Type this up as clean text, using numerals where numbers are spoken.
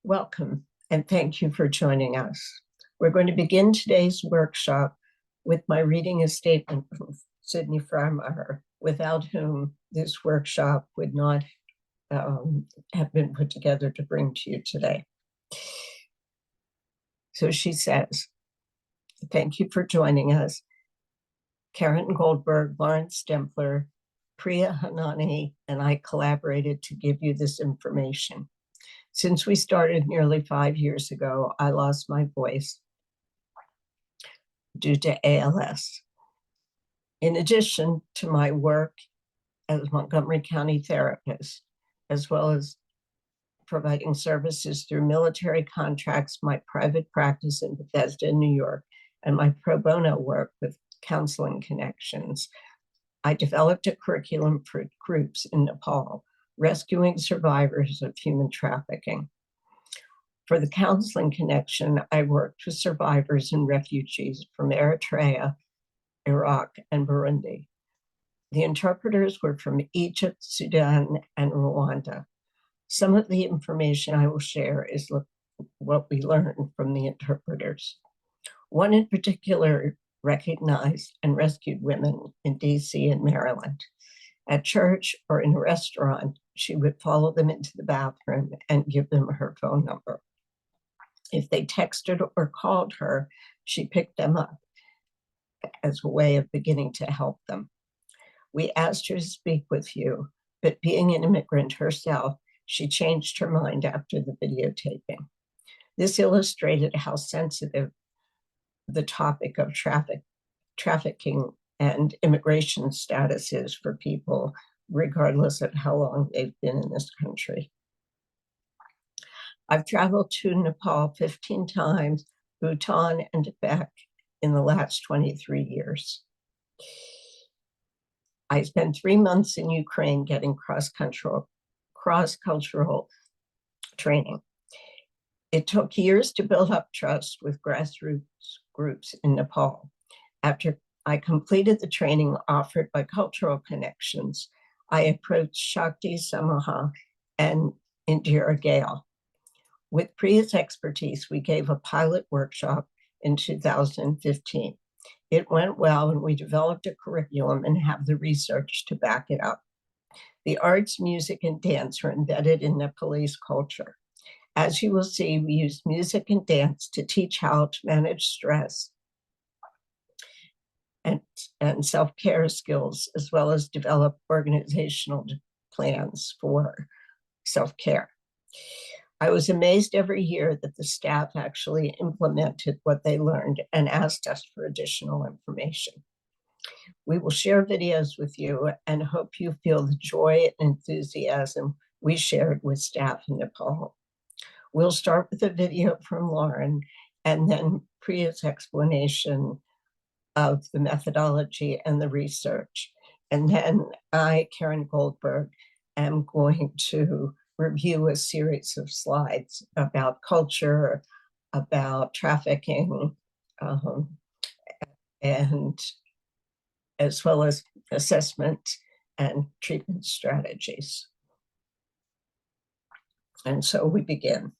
Welcome, and thank you for joining us. We're going to begin today's workshop with my reading a statement from Sydney Frymire, without whom this workshop would not have been put together to bring to you today. So she says, thank you for joining us. Karen Goldberg, Lawrence Stempler, Priya Hanani, and I collaborated to give you this information. Since we started nearly 5 years ago, I lost my voice due to ALS. In addition to my work as Montgomery County therapist, as well as providing services through military contracts, my private practice in Bethesda, New York, and my pro bono work with Counseling Connections, I developed a curriculum for groups in Nepal, rescuing survivors of human trafficking. For the Counseling Connection, I worked with survivors and refugees from Eritrea, Iraq, and Burundi. The interpreters were from Egypt, Sudan, and Rwanda. Some of the information I will share is what we learned from the interpreters. One in particular recognized and rescued women in DC and Maryland. At church or in a restaurant, she would follow them into the bathroom and give them her phone number. If they texted or called her, she picked them up as a way of beginning to help them. We asked her to speak with you, but being an immigrant herself, she changed her mind after the videotaping. This illustrated how sensitive the topic of trafficking and immigration status is for people, regardless of how long they've been in this country. I've traveled to Nepal 15 times, Bhutan, and Tibet in the last 23 years. I spent 3 months in Ukraine getting cross-cultural training. It took years to build up trust with grassroots groups in Nepal. After I completed the training offered by Cultural Connections, I approached Shakti Samaha and Indira Gale. With Priya's expertise, we gave a pilot workshop in 2015. It went well, and we developed a curriculum and have the research to back it up. The arts, music, and dance are embedded in Nepalese culture. As you will see, we use music and dance to teach how to manage stress and self-care skills, as well as develop organizational plans for self-care. I was amazed every year that the staff actually implemented what they learned and asked us for additional information. We will share videos with you and hope you feel the joy and enthusiasm we shared with staff in Nepal. We'll start with a video from Lauren and then Priya's explanation of the methodology and the research. And then I, Karen Goldberg, am going to review a series of slides about culture, about trafficking, and as well as assessment and treatment strategies. And so we begin.